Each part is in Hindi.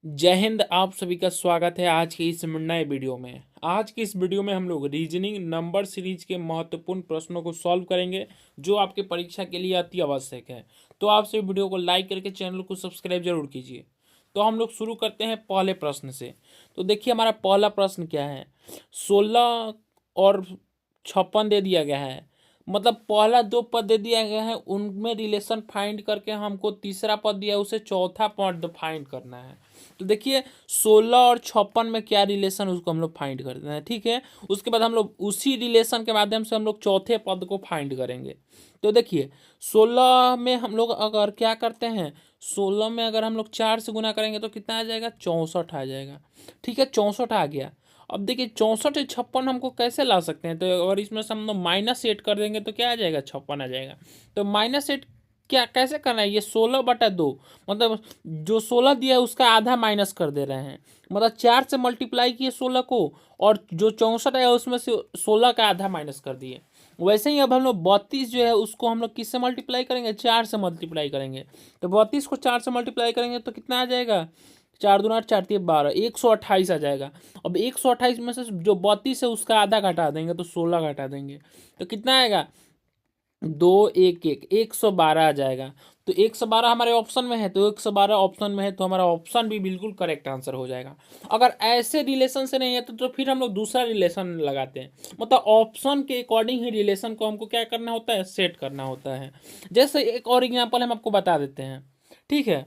जय हिंद। आप सभी का स्वागत है आज की इस नए वीडियो में। आज की इस वीडियो में हम लोग रीजनिंग नंबर सीरीज के महत्वपूर्ण प्रश्नों को सॉल्व करेंगे जो आपके परीक्षा के लिए अति आवश्यक है। तो आप सभी वीडियो को लाइक करके चैनल को सब्सक्राइब जरूर कीजिए। तो हम लोग शुरू करते हैं पहले प्रश्न से। तो देखिए हमारा पहला प्रश्न क्या है। 16 और 56 दे दिया गया है। मतलब पहला दो पद दे दिया गया है, उनमें रिलेशन फाइंड करके हमको तीसरा पद दिया है उसे चौथा पद फाइंड करना है। तो देखिए 16 और 56 में क्या रिलेशन उसको हम लोग फाइंड करते हैं, ठीक है। उसके बाद हम लोग उसी रिलेशन के माध्यम से हम लोग चौथे पद को फाइंड करेंगे। तो देखिए 16 में हम लोग अगर क्या करते हैं, 16 में अगर हम लोग 4 से गुना करेंगे तो कितना आ जाएगा, 64 आ जाएगा। ठीक है, 64 आ गया। अब देखिए 64 से 56 हमको कैसे ला सकते हैं, तो अगर इसमें से हम लोग -8 कर देंगे तो क्या आ जाएगा, 56 आ जाएगा। तो -8 क्या कैसे करना है, ये 16/2, मतलब जो 16 दिया है उसका आधा माइनस कर दे रहे हैं। मतलब 4 से मल्टीप्लाई किए 16 को, और जो 64 है उसमें से 16 का आधा माइनस कर दिए। वैसे ही अब हम लोग 32 जो है उसको हम लोग किससे मल्टीप्लाई करेंगे, 4 से मल्टीप्लाई करेंगे। तो 32 को 4 से मल्टीप्लाई करेंगे तो कितना आ जाएगा, 4 दूना 4 3 12, 128 आ जाएगा। अब 128 में से जो 32 है उसका आधा घटा देंगे तो 16 घटा देंगे तो कितना आएगा, 112 आ जाएगा। तो 112 हमारे ऑप्शन में है, तो 112 ऑप्शन में है तो हमारा ऑप्शन भी बिल्कुल करेक्ट आंसर हो जाएगा। अगर ऐसे रिलेशन से नहीं है तो फिर हम लोग दूसरा रिलेशन लगाते हैं। मतलब ऑप्शन के अकॉर्डिंग ही रिलेशन को हमको क्या करना होता है, सेट करना होता है। जैसे एक और एग्जाम्पल हम आपको बता देते हैं, ठीक है।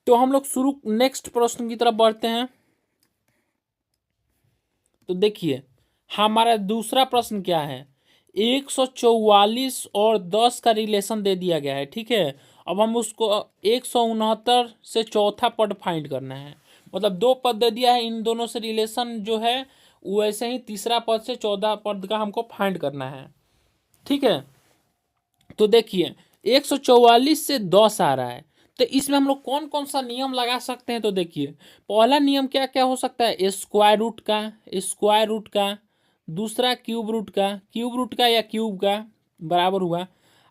तो हम लोग शुरू नेक्स्ट प्रश्न की तरफ बढ़ते हैं। तो देखिए हमारा दूसरा प्रश्न क्या है, 144 और 10 का रिलेशन दे दिया गया है, ठीक है। अब हम उसको 169 से चौथा पद फाइंड करना है। मतलब दो पद दे दिया है, इन दोनों से रिलेशन जो है वैसे ही तीसरा पद से 14 पद का हमको फाइंड करना है, ठीक है। तो देखिए 144 से 10 आ रहा है, तो इसमें हम लोग कौन कौन सा नियम लगा सकते हैं। तो देखिए पहला नियम क्या क्या हो सकता है, स्क्वायर रूट का, दूसरा क्यूब रूट का या क्यूब का बराबर हुआ।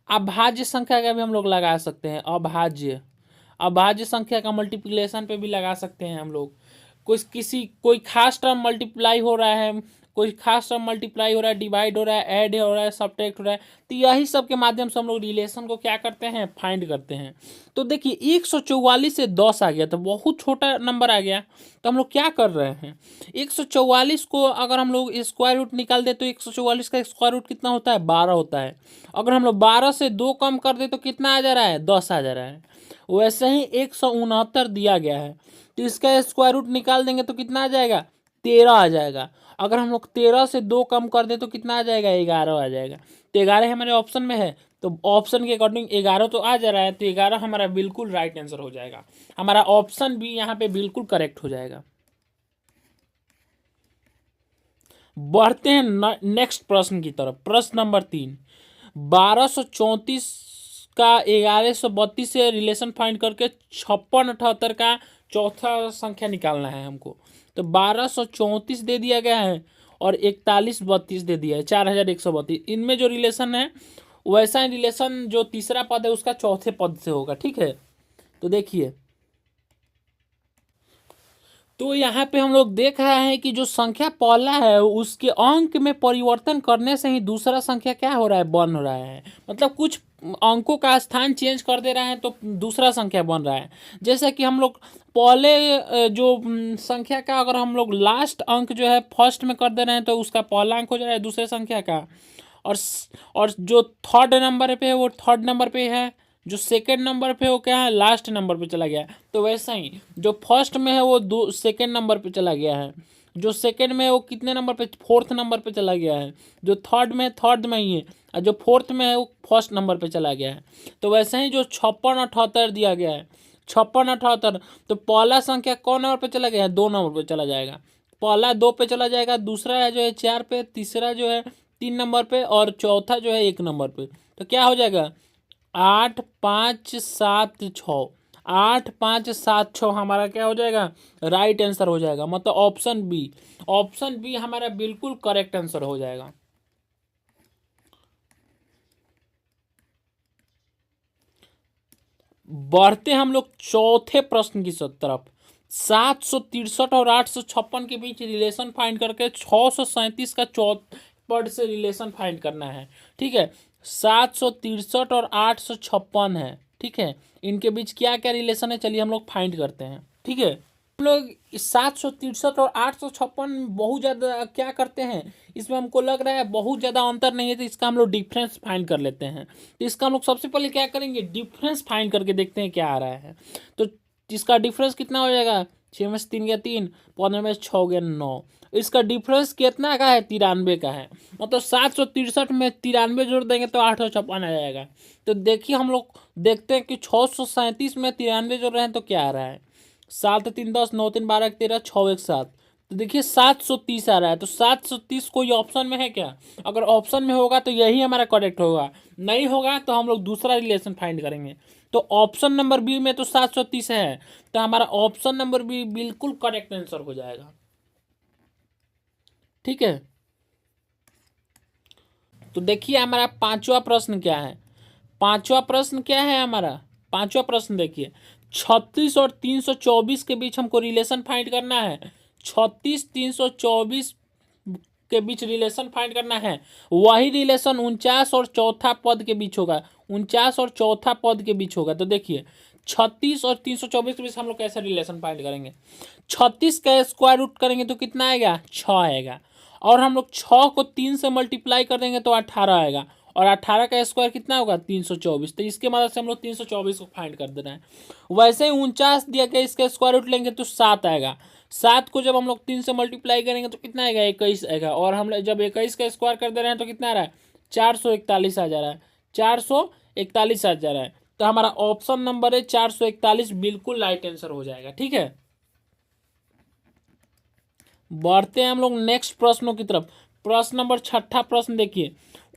अभाज्य संख्या का भी हम लोग लगा सकते हैं, अभाज्य अभाज्य संख्या का मल्टीप्लिकेशन पे भी लगा सकते हैं हम लोग। कोई खास टर्म मल्टीप्लाई हो रहा है, डिवाइड हो रहा है, ऐड हो रहा है, सब्ट्रैक्ट हो रहा है, तो यही सब के माध्यम से हम लोग रिलेशन को क्या करते हैं, फाइंड करते हैं। तो देखिए 144 से 10 आ गया तो बहुत छोटा नंबर आ गया। तो हम लोग क्या कर रहे हैं, 144 को अगर हम लोग स्क्वायर रूट निकाल दे तो 144 का स्क्वायर रूट कितना होता है, 12 होता है। अगर हम लोग 12 से 2 कम कर दे तो कितना आ जा रहा है, 10 आ जा रहा है। वैसे ही 169 दिया गया है, तो इसका स्क्वायर रूट निकाल देंगे तो कितना आ जाएगा, 13 आ जाएगा। अगर हम लोग 13 से 2 कम कर दे तो कितना आ जाएगा, 11 आ जाएगा। तो 11 हमारे ऑप्शन में है, तो ऑप्शन के अकॉर्डिंग 11 तो आ जा रहा है, तो 11 हमारा बिल्कुल राइट आंसर हो जाएगा। हमारा ऑप्शन भी यहाँ पे बिल्कुल करेक्ट हो जाएगा। बढ़ते हैं नेक्स्ट प्रश्न की तरफ। प्रश्न नंबर 3, 1234 का 1132 से रिलेशन फाइंड करके 5678 का चौथा संख्या निकालना है हमको। तो 1234 दे दिया गया है और 4132 दे दिया है, 4132। इनमें जो रिलेशन है वैसा ही रिलेशन जो तीसरा पद है उसका चौथे पद से होगा, ठीक है। तो देखिए तो यहाँ पे हम लोग देख रहे हैं कि जो संख्या पहला है उसके अंक में परिवर्तन करने से ही दूसरा संख्या क्या हो रहा है, बन रहा है। मतलब कुछ अंकों का स्थान चेंज कर दे रहे हैं तो दूसरा संख्या बन रहा है। जैसे कि हम लोग पहले जो संख्या का अगर हम लोग लास्ट अंक जो है फर्स्ट में कर दे रहे हैं तो उसका पहला अंक हो जा रहा है दूसरे संख्या का। और और जो थर्ड नंबर पे है वो थर्ड नंबर पे है, जो सेकंड नंबर पे वो क्या है, लास्ट नंबर पे चला गया है। तो वैसा ही जो फर्स्ट में है वो दो सेकंड नंबर पे चला गया है, जो सेकंड में है वो कितने नंबर पे, फोर्थ नंबर पे चला गया है, जो थर्ड में है थर्ड में ही है, और जो फोर्थ में है वो फर्स्ट नंबर पे चला गया है। तो वैसे ही जो 5678 दिया गया है, 5678, तो पहला संख्या कौन नंबर पे चला गया है, 2 नंबर पे चला जाएगा। पहला 2 पे चला जाएगा, दूसरा है जो है 4 पे, तीसरा जो है 3 नंबर पे, और चौथा जो है 1 नंबर पे। तो क्या हो जाएगा, 8 5 7 6, 8 5 7 6 हमारा क्या हो जाएगा, राइट आंसर हो जाएगा। मतलब ऑप्शन बी हमारा बिल्कुल करेक्ट आंसर हो जाएगा। बढ़ते हम लोग चौथे प्रश्न की तरफ। 763 और 856 के बीच रिलेशन फाइंड करके 637 का चौथ पद से रिलेशन फाइंड करना है। ठीक है, 763 और 856 है। ठीक है, इनके बीच क्या क्या रिलेशन है, चलिए हम लोग फाइंड करते हैं। ठीक है, हम लोग 763 और 856 बहुत ज़्यादा क्या करते हैं, इसमें हमको लग रहा है बहुत ज़्यादा अंतर नहीं है, तो इसका हम लोग डिफरेंस फाइंड कर लेते हैं। तो इसका हम लोग सबसे पहले क्या करेंगे, डिफरेंस फाइंड करके देखते हैं क्या आ रहा है। तो इसका डिफरेंस कितना हो जाएगा, 6 में से 3 गया 3, 15 में से 6 गया 9। इसका डिफरेंस कितना का है, 93 का है। मतलब 763 में 93 जोड़ देंगे तो 856 आ जाएगा। तो देखिए हम लोग देखते हैं कि 637 में 93 जोड़ रहे हैं तो क्या आ रहा है। 7 3 10, 9 3 12 13, 6 1 7। तो देखिए 730 आ रहा है। तो 730 कोई ऑप्शन में है क्या, अगर ऑप्शन में होगा तो यही हमारा करेक्ट होगा, नहीं होगा तो हम लोग दूसरा रिलेशन फाइंड करेंगे। तो ऑप्शन नंबर बी में तो 730 है, तो हमारा ऑप्शन नंबर बी बिल्कुल करेक्ट आंसर हो जाएगा। ठीक है, तो देखिए हमारा पांचवा प्रश्न क्या है। पांचवा प्रश्न क्या है हमारा, पांचवा प्रश्न देखिए, 36 और 324 के बीच हमको रिलेशन फाइंड करना है। 36 324 के बीच रिलेशन फाइंड करना है। वही रिलेशन 49 और चौथा पद के बीच होगा। 49 और चौथा पद के बीच होगा। तो देखिए 36 और 324 के बीच हम लोग कैसे रिलेशन फाइंड करेंगे। 36 का स्क्वायर रूट करेंगे तो कितना आएगा, 6 आएगा। और हम लोग 6 को 3 से मल्टीप्लाई कर देंगे तो 18 आएगा। और 18 का स्क्वायर कितना होगा, 324। तो इसके मदद से हम लोग 324 को फाइंड कर दे रहे हैं। वैसे ही 49 दिया गया, इसका स्क्वायर रूट लेंगे तो 7 आएगा। 7 को जब हम लोग 3 से मल्टीप्लाई करेंगे तो कितना आएगा, 21 आएगा। और हम जब 21 का स्क्वायर कर दे रहे हैं तो कितना आ रहा है, 441 आ जा रहा है। 441 आ जा रहा है। तो हमारा ऑप्शन नंबर है 441 बिल्कुल राइट आंसर हो जाएगा। ठीक है, बढ़ते हैं हम लोग नेक्स्ट प्रश्नों की तरफ। प्रश्न नंबर छठा प्रश्न देखिए,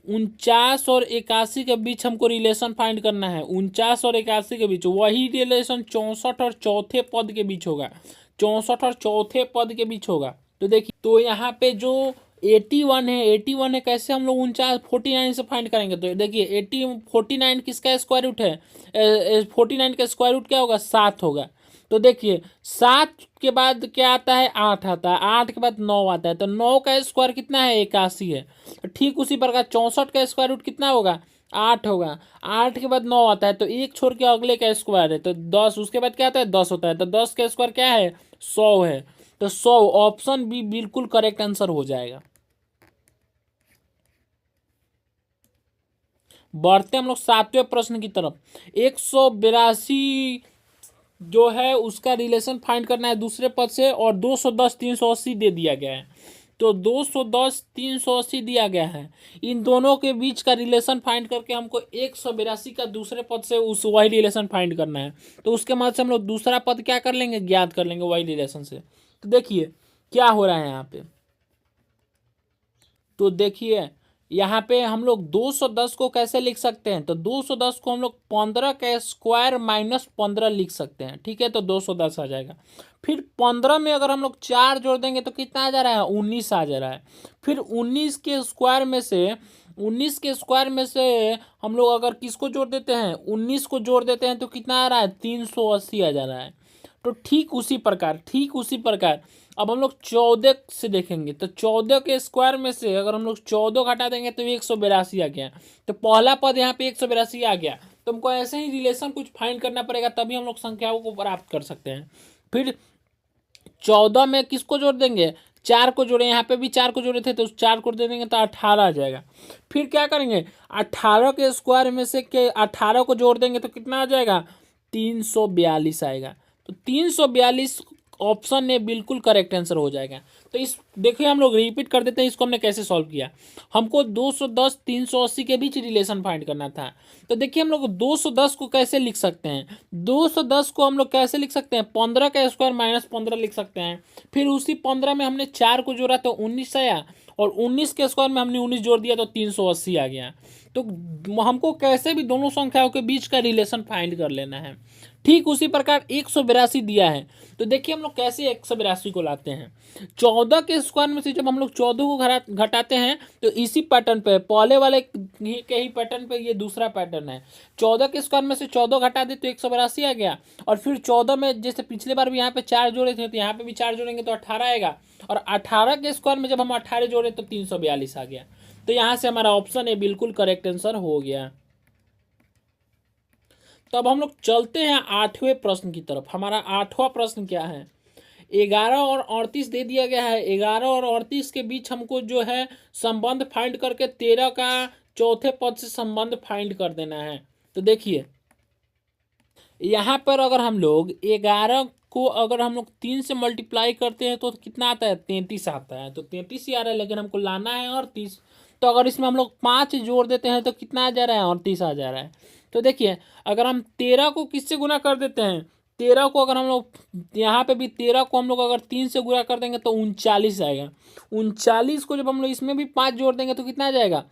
49 और 81 के बीच हमको रिलेशन फाइंड करना है। 49 और 81 के बीच वही रिलेशन 64 और चौथे पद के बीच होगा। 64 और चौथे पद के बीच होगा। तो देखिए, तो यहाँ पे जो 81 है, 81 है, कैसे हम लोग 49 से फाइंड करेंगे। तो देखिए 49 किसका स्क्वायर रूट है, 49 का स्क्वायर रूट क्या होगा, 7 होगा। तो देखिए 7 के बाद क्या आता है, 8 आता है। 8 के बाद 9 आता है। तो 9 का स्क्वायर कितना है, 81 है। तो ठीक उसी प्रकार 64 का स्क्वायर रूट कितना होगा, 8 होगा। 8 के बाद 9 आता है, तो एक छोड़ के अगले का स्क्वायर है तो 10। उसके बाद क्या आता है, 10 होता है। तो 10 का स्क्वायर क्या है, 100 है। तो 100 ऑप्शन बी बिल्कुल करेक्ट आंसर हो जाएगा। बढ़ते हम लोग सातवें प्रश्न की तरफ। 182 जो है उसका रिलेशन फाइंड करना है दूसरे पद से, और 210 380 दे दिया गया है। तो 210 380 दिया गया है। इन दोनों के बीच का रिलेशन फाइंड करके हमको 182 का दूसरे पद से उस वही रिलेशन फाइंड करना है। तो उसके मदद से हम लोग दूसरा पद क्या कर लेंगे, ज्ञात कर लेंगे वही रिलेशन से। तो देखिए क्या हो रहा है यहाँ पे। तो देखिए यहाँ पे हम लोग 210 को कैसे लिख सकते हैं, तो 210 को हम लोग 15 का स्क्वायर माइनस 15 लिख सकते हैं। ठीक है, तो 210 आ जाएगा। फिर 15 में अगर हम लोग 4 जोड़ देंगे तो कितना आ जा रहा है, 19 आ जा रहा है। फिर 19 के स्क्वायर में से हम लोग अगर किसको जोड़ देते हैं, 19 को जोड़ देते हैं तो कितना आ रहा है, 380 आ जा रहा है। तो ठीक उसी प्रकार अब हम लोग 14 से देखेंगे। तो 14 के स्क्वायर में से अगर हम लोग 14 घटा देंगे तो 182 आ गया। तो पहला पद यहाँ पे 182 आ गया। तो हमको ऐसे ही रिलेशन कुछ फाइंड करना पड़ेगा, तभी हम लोग संख्याओं को प्राप्त कर सकते हैं। फिर 14 में किसको जोड़ देंगे, 4 को जोड़े, यहाँ पे भी 4 को जोड़े थे तो 4 को दे देंगे तो 18 आ जाएगा। फिर क्या करेंगे, 18 के स्क्वायर में से के 18 को जोड़ देंगे तो कितना आ जाएगा, 342 आएगा। तो 342 ऑप्शन ए बिल्कुल करेक्ट आंसर हो जाएगा। तो इस देखिए हम लोग रिपीट कर देते हैं, इसको हमने कैसे सॉल्व किया। हमको 210 380 के बीच रिलेशन फाइंड करना था। तो देखिए हम लोग 210 को कैसे लिख सकते हैं, 210 को हम लोग कैसे लिख सकते हैं, 15 का स्क्वायर माइनस 15 लिख सकते हैं। फिर उसी 15 में हमने 4 को जोड़ा तो 19 आया, और 19 के स्क्वायर में हमने 19 जोड़ दिया तो 380 आ गया। तो हमको कैसे भी दोनों संख्याओं के बीच का रिलेशन फाइंड कर लेना है। ठीक उसी प्रकार 182 दिया है। तो देखिए हम लोग कैसे 182 को लाते हैं। 14 के स्क्वायर में से जब हम लोग 14 को घटाते हैं तो इसी पैटर्न पे, पहले वाले के ही पैटर्न पे ये दूसरा पैटर्न है। 14 के स्क्वायर में से 14 घटा दे तो 182 आ गया। और फिर 14 में जैसे पिछले बार भी यहाँ पे 4 जोड़े थे तो यहाँ पे भी 4 जोड़ेंगे तो 18 आएगा। और 18 के स्क्वायर में जब हम 18 जोड़े तो 342 आ गया। तो यहाँ से हमारा ऑप्शन ए बिल्कुल करेक्ट आंसर हो गया। तो अब हम लोग चलते हैं 8वें प्रश्न की तरफ। हमारा 8वां प्रश्न क्या है, 11 और 38 दे दिया गया है। 11 और 38 के बीच हमको जो है संबंध फाइंड करके 13 का चौथे पद से संबंध फाइंड कर देना है। तो देखिए यहाँ पर अगर हम लोग 11 को अगर हम लोग 3 से मल्टीप्लाई करते हैं तो कितना आता है, 33 आता है। तो 33 ही आ रहा है, लेकिन हमको लाना है 38। तो अगर इसमें हम लोग 5 जोड़ देते हैं तो कितना आ जा रहा है, 38 आ जा रहा है। तो देखिए अगर हम 13 को किससे गुना कर देते हैं, 13 को अगर हम लोग यहाँ पे भी 13 को हम लोग अगर 3 से गुना कर देंगे तो 39 आएगा। 39 को जब हम लोग इसमें भी 5 जोड़ देंगे तो कितना आ जाएगा,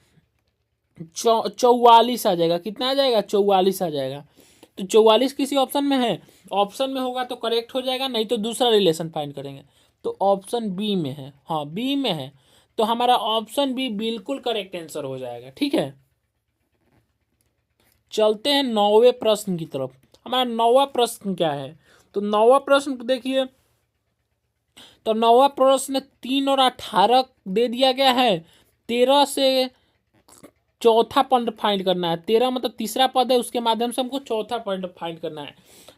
44 आ जाएगा। कितना आ जाएगा, 44 आ जाएगा। तो 44 किसी ऑप्शन में है, ऑप्शन में होगा तो करेक्ट हो जाएगा, नहीं तो दूसरा रिलेशन फाइंड करेंगे। तो ऑप्शन बी में है, हाँ बी में है। तो हमारा ऑप्शन बी बिल्कुल करेक्ट आंसर हो जाएगा। ठीक है, चलते हैं 9वें प्रश्न की तरफ। हमारा 9वां प्रश्न क्या है, तो 9वां प्रश्न देखिए। तो 9वां प्रश्न 3 और 18 दे दिया गया है। 13 से चौथा पॉइंट फाइंड करना है। 13 मतलब तीसरा पद है, उसके माध्यम से हमको चौथा पॉइंट फाइंड करना है।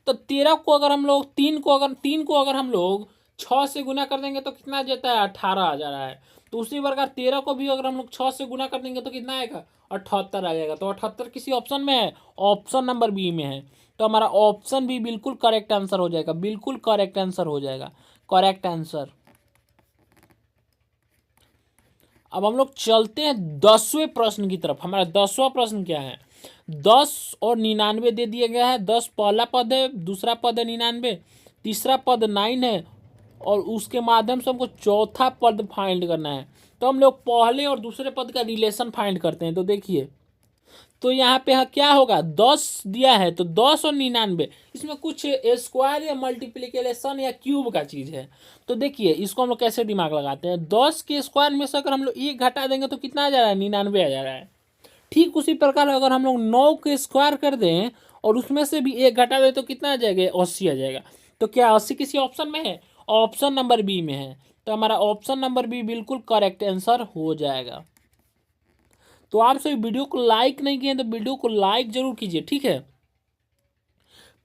तो 13 को अगर हम लोग 3 को अगर हम लोग 6 से गुना कर देंगे तो कितना आ जाता है, 18 आ जा रहा है। तो उसी प्रकार 13 को भी अगर हम लोग 6 से गुना कर देंगे तो कितना आएगा, 78 आ जाएगा। तो 78 किसी ऑप्शन में है, ऑप्शन नंबर बी में है। तो हमारा ऑप्शन बी बिल्कुल करेक्ट आंसर हो जाएगा, बिल्कुल करेक्ट आंसर हो जाएगा, करेक्ट आंसर। अब हम लोग चलते हैं 10वें प्रश्न की तरफ। हमारा 10वां प्रश्न क्या है, 10 और 99 दे दिया गया है। 10 पहला पद है, दूसरा पद है 99, तीसरा पद 9 है, और उसके माध्यम से हमको चौथा पद फाइंड करना है। तो हम लोग पहले और दूसरे पद का रिलेशन फाइंड करते हैं। तो देखिए तो यहाँ पे क्या होगा, 10 दिया है तो 10 और 99, इसमें कुछ स्क्वायर या मल्टीप्लिकेशन या क्यूब का चीज़ है। तो देखिए इसको हम लोग कैसे दिमाग लगाते हैं, 10 के स्क्वायर में से अगर हम लोग 1 घटा देंगे तो कितना आ जा रहा है, 99 आ जा रहा है। ठीक उसी प्रकार अगर हम लोग 9 के स्क्वायर कर दें और उसमें से भी 1 घटा दें तो कितना आ जाएगा, 80 आ जाएगा। तो क्या 80 किसी ऑप्शन में है, ऑप्शन नंबर बी में है। तो हमारा ऑप्शन नंबर बी बिल्कुल करेक्ट आंसर हो जाएगा। तो आप सभी वीडियो को लाइक नहीं किए तो वीडियो को लाइक जरूर कीजिए। ठीक है,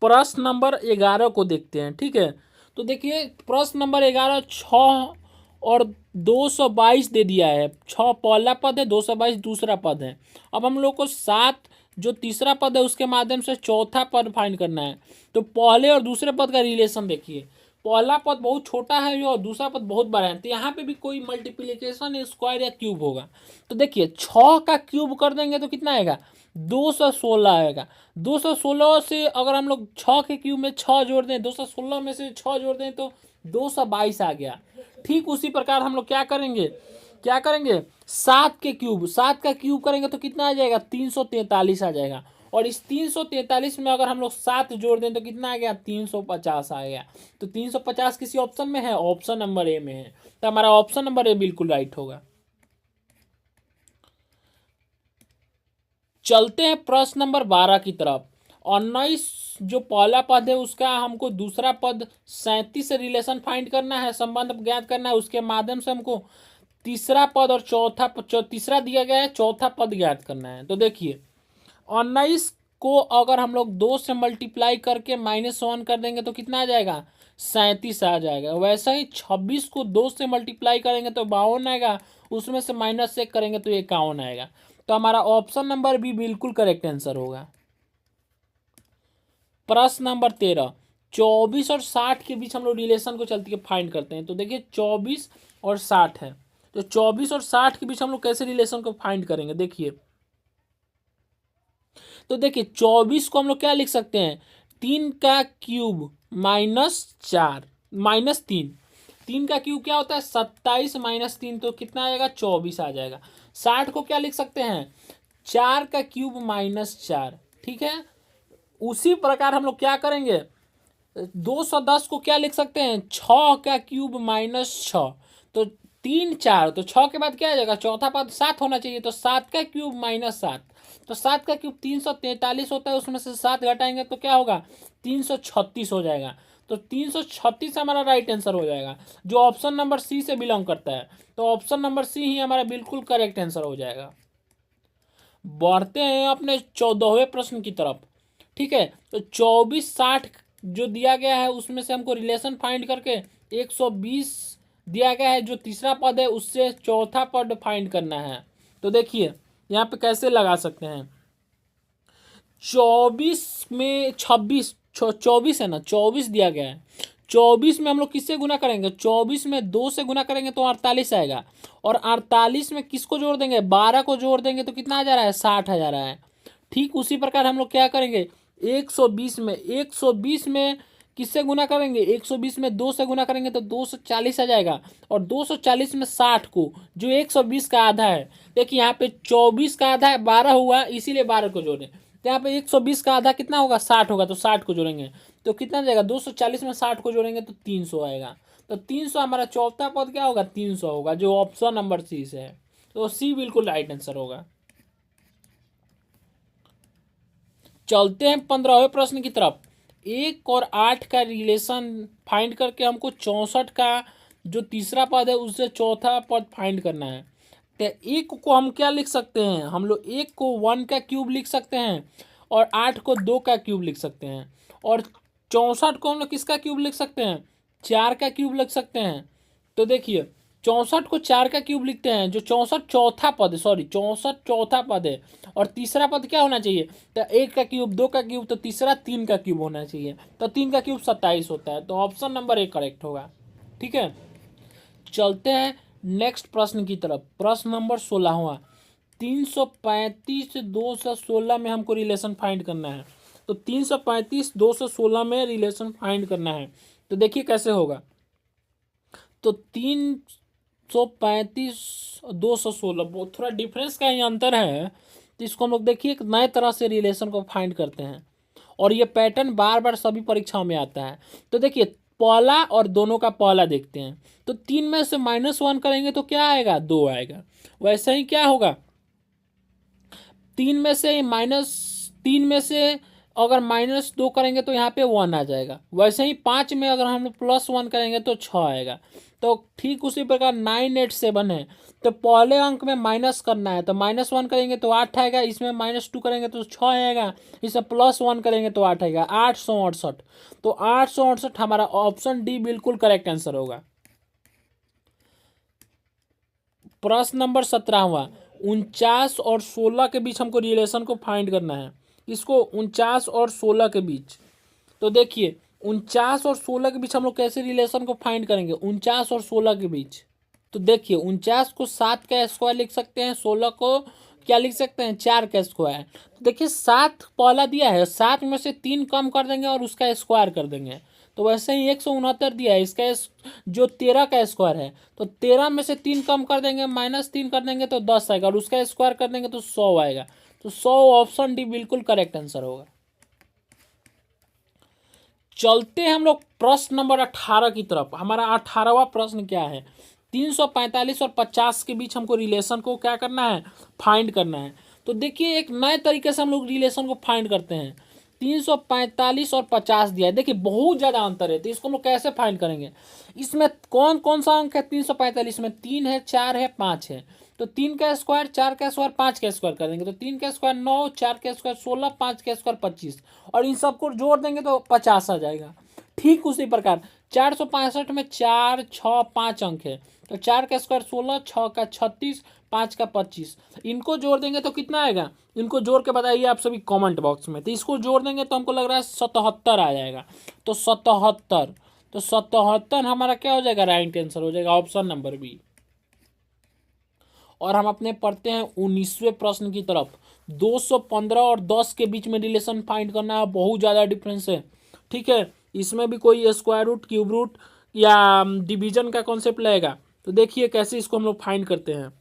प्रश्न नंबर 11 को देखते हैं। ठीक है, तो देखिए प्रश्न नंबर 11 6 और 222 दे दिया है। 6 पहला पद है, 222 दूसरा पद है। अब हम लोग को 7 जो तीसरा पद है उसके माध्यम से चौथा पद फाइंड करना है। तो पहले और दूसरे पद का रिलेशन देखिए, पहला पद बहुत छोटा है और दूसरा पद बहुत बड़ा है। तो यहाँ पे भी कोई मल्टीप्लिकेशन स्क्वायर या क्यूब होगा। तो देखिए 6 का क्यूब कर देंगे तो कितना आएगा, 216 आएगा। 216 से अगर हम लोग 6 के क्यूब में 6 जोड़ दें, 216 में से 6 जोड़ दें तो 222 आ गया। ठीक उसी प्रकार हम लोग क्या करेंगे, 7 के क्यूब, 7 का क्यूब करेंगे तो कितना आ जाएगा, 343 आ जाएगा। और इस 343 में अगर हम लोग 7 जोड़ दें तो कितना आ गया, 350 आ गया। तो 350 किसी ऑप्शन में है, ऑप्शन नंबर ए में है। तो हमारा ऑप्शन नंबर ए बिल्कुल राइट होगा। चलते हैं प्रश्न नंबर 12 की तरफ। 19 जो पहला पद है उसका हमको दूसरा पद 37 से रिलेशन फाइंड करना है, संबंध ज्ञात करना है। उसके माध्यम से हमको तीसरा पद और तीसरा दिया गया है, चौथा पद ज्ञात करना है। तो देखिए 19 को अगर हम लोग 2 से मल्टीप्लाई करके -1 कर देंगे तो कितना आ जाएगा, 37 आ जाएगा। वैसे ही 26 को 2 से मल्टीप्लाई करेंगे तो 52 आएगा, उसमें से -1 करेंगे तो 51 आएगा। तो हमारा ऑप्शन नंबर बी बिल्कुल करेक्ट आंसर होगा। प्रश्न नंबर 13, 24 और 60 के बीच हम लोग रिलेशन को चलती है फाइंड करते हैं। तो देखिए 24 और 60 है, तो 24 और 60 के बीच हम लोग कैसे रिलेशन को फाइंड करेंगे, देखिए तो देखिए 24 को हम लोग क्या लिख सकते हैं, 3 का क्यूब -4 -3, 3 का क्यूब क्या होता है, 27 -3 तो कितना आएगा, 24 आ जाएगा। 60 को क्या लिख सकते हैं, 4 का क्यूब -4, ठीक है, उसी प्रकार हम लोग क्या करेंगे, 210 को क्या लिख सकते हैं, 6 का क्यूब माइनस 6। तो 3 4, तो 6 के बाद क्या आ जाएगा, चौथा पद 7 होना चाहिए, तो 7 का क्यूब माइनस 7। तो 7 का क्यूब 343 होता है, उसमें से 7 घटाएंगे तो क्या होगा, 336 हो जाएगा। तो 336 हमारा राइट आंसर हो जाएगा, जो ऑप्शन नंबर सी से बिलोंग करता है। तो ऑप्शन नंबर सी ही हमारा बिल्कुल करेक्ट आंसर हो जाएगा। बढ़ते हैं अपने 14वें प्रश्न की तरफ। ठीक है, तो 24 60 जो दिया गया है उसमें से हमको रिलेशन फाइंड करके 120 दिया गया है, जो तीसरा पद है उससे चौथा पद फाइंड करना है। तो देखिए यहाँ पे कैसे लगा सकते हैं, 24 में 26, 24 है ना, 24 दिया गया है। 24 में हम लोग किससे गुना करेंगे, 24 में 2 से गुना करेंगे तो 48 आएगा। और 48 में किसको जोड़ देंगे, 12 को जोड़ देंगे तो कितना आ जा रहा है, 60 आ जा रहा है। ठीक उसी प्रकार हम लोग क्या करेंगे, 120 में किससे गुना करेंगे, 120 में 2 से गुना करेंगे तो 240 आ जाएगा। और 240 में 60 को, जो 120 का आधा है, देखिए यहाँ पे 24 का आधा है 12 हुआ, इसीलिए 12 को जोड़े। तो यहाँ पे 120 का आधा कितना होगा, 60 होगा, तो 60 को जोड़ेंगे तो कितना जाएगा, 240 में 60 को जोड़ेंगे तो 300 आएगा। तो 300 हमारा चौथा पद क्या होगा, 300 होगा, जो ऑप्शन नंबर सी से है। तो सी बिल्कुल राइट आंसर होगा। चलते हैं 15वें प्रश्न की तरफ। 1 और 8 का रिलेशन फाइंड करके हमको 64 का जो तीसरा पद है उससे चौथा पद फाइंड करना है। तो 1 को हम क्या लिख सकते हैं, हम लोग 1 को 1 का क्यूब लिख सकते हैं, और 8 को 2 का क्यूब लिख सकते हैं, और 64 को हम लोग किसका क्यूब लिख सकते हैं, 4 का क्यूब लिख सकते हैं। तो देखिए 64 को 4 का क्यूब लिखते हैं, जो 64 चौथा पद है, सॉरी 64 चौथा पद है, और तीसरा पद क्या होना चाहिए, तो 1 का क्यूब 2 का क्यूब, तो तीसरा 3 का क्यूब होना चाहिए, तो 3 का क्यूब 27 होता है। तो ऑप्शन नंबर 1 करेक्ट होगा। ठीक है, चलते हैं नेक्स्ट प्रश्न की तरफ। प्रश्न नंबर 16वां, 335 216 में हमको रिलेशन फाइंड करना है। तो 335 216 में रिलेशन फाइंड करना है। तो देखिए कैसे होगा, तो 335 216 थोड़ा डिफरेंस का ही अंतर है, तो इसको हम लोग देखिए एक नए तरह से रिलेशन को फाइंड करते हैं, और ये पैटर्न बार बार सभी परीक्षाओं में आता है। तो देखिए पहला और दोनों का पहला देखते हैं, तो 3 में से -1 करेंगे तो क्या आएगा, 2 आएगा। वैसे ही क्या होगा, 3 में से अगर -2 करेंगे तो यहाँ पे 1 आ जाएगा। वैसे ही 5 में अगर हम लोग +1 करेंगे तो 6 आएगा। तो ठीक उसी प्रकार 9 8 7 है, तो पहले अंक में माइनस करना है, तो -1 करेंगे तो 8 आएगा, इसमें -2 करेंगे तो 6 आएगा, इसमें +1 करेंगे तो 8 आएगा, 868। तो 868 हमारा ऑप्शन डी बिल्कुल करेक्ट आंसर होगा। प्रश्न नंबर 17वां, 49 और 16 के बीच हमको रिलेशन को फाइंड करना है। इसको 49 और 16 के बीच, तो देखिए 49 और 16 के बीच हम लोग कैसे रिलेशन को फाइंड करेंगे, 49 और 16 के बीच। तो देखिए 49 को 7 का स्क्वायर लिख सकते हैं, 16 को क्या लिख सकते हैं, 4 का स्क्वायर। तो देखिए 7 पहला दिया है, 7 में से 3 कम कर देंगे और उसका स्क्वायर कर देंगे। तो वैसे ही 169 दिया है, इसका जो 13 का स्क्वायर है, तो 13 में से 3 कम कर देंगे, -3 कर देंगे तो 10 आएगा, और उसका स्क्वायर कर देंगे तो 100 आएगा। तो 100 ऑप्शन डी बिल्कुल करेक्ट आंसर होगा। चलते हैं हम लोग प्रश्न नंबर 18 की तरफ। हमारा 18वां प्रश्न क्या है, 345 और 50 के बीच हमको रिलेशन को क्या करना है, फाइंड करना है। तो देखिए एक नए तरीके से हम लोग रिलेशन को फाइंड करते हैं। 345 और 50 दिया है, देखिए बहुत ज़्यादा अंतर है, तो इसको हम लोग कैसे फाइंड करेंगे। इसमें कौन कौन सा अंक है, 345 में 3 है, 4 है, 5 है। तो 3 का स्क्वायर, 4 का स्क्वायर, 5 का स्क्वायर कर देंगे, तो 3 का स्क्वायर 9, 4 का स्क्वायर 16, 5 का स्क्वायर 25, और इन सबको जोड़ देंगे तो 50 आ जाएगा। ठीक उसी प्रकार 465 में 4 6 5 अंक है, तो 4 का स्क्वायर 16, 6 का 36, 5 का 25, इनको जोड़ देंगे तो कितना आएगा, इनको जोड़ के बताइए आप सभी कमेंट बॉक्स में। तो इसको जोड़ देंगे तो हमको लग रहा है 77 आ जाएगा। तो 77, तो 77 हमारा क्या हो जाएगा, राइट आंसर हो जाएगा, ऑप्शन नंबर बी। और हम अपने पढ़ते हैं 19वें प्रश्न की तरफ। 215 और 10 के बीच में रिलेशन फाइंड करना है, बहुत ज़्यादा डिफरेंस है। ठीक है, इसमें भी कोई स्क्वायर रूट, क्यूब रूट या डिवीजन का कॉन्सेप्ट लगेगा। तो देखिए कैसे इसको हम लोग फाइंड करते हैं।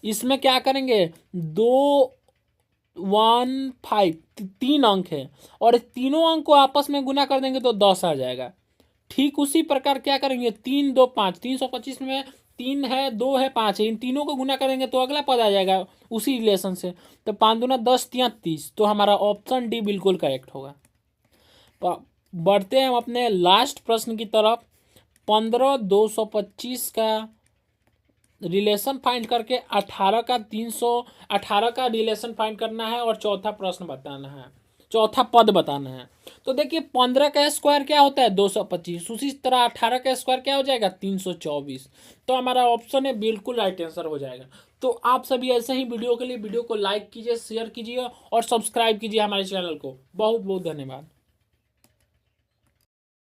इसमें क्या करेंगे, दो 15 तीन अंक है और तीनों अंक को आपस में गुना कर देंगे तो 10 आ जाएगा। ठीक उसी प्रकार क्या करेंगे, 3 2 5, 325 में 3 है, 2 है, 5 है, इन तीनों को गुना करेंगे तो अगला पद आ जाएगा उसी रिलेशन से। तो 5 दूना 10, 30, तो हमारा ऑप्शन डी बिल्कुल करेक्ट होगा। बढ़ते हैं हम अपने लास्ट प्रश्न की तरफ। 15 225 का रिलेशन फाइंड करके 18 का रिलेशन फाइंड करना है और चौथा प्रश्न बताना है, चौथा पद बताना है। तो देखिए 15 का स्क्वायर क्या होता है 225, उसी तरह 18 का स्क्वायर क्या हो जाएगा 324। तो हमारा ऑप्शन है बिल्कुल राइट आंसर हो जाएगा। तो आप सभी ऐसे ही वीडियो के लिए वीडियो को लाइक कीजिए, शेयर कीजिए और सब्सक्राइब कीजिए हमारे चैनल को। बहुत बहुत धन्यवाद।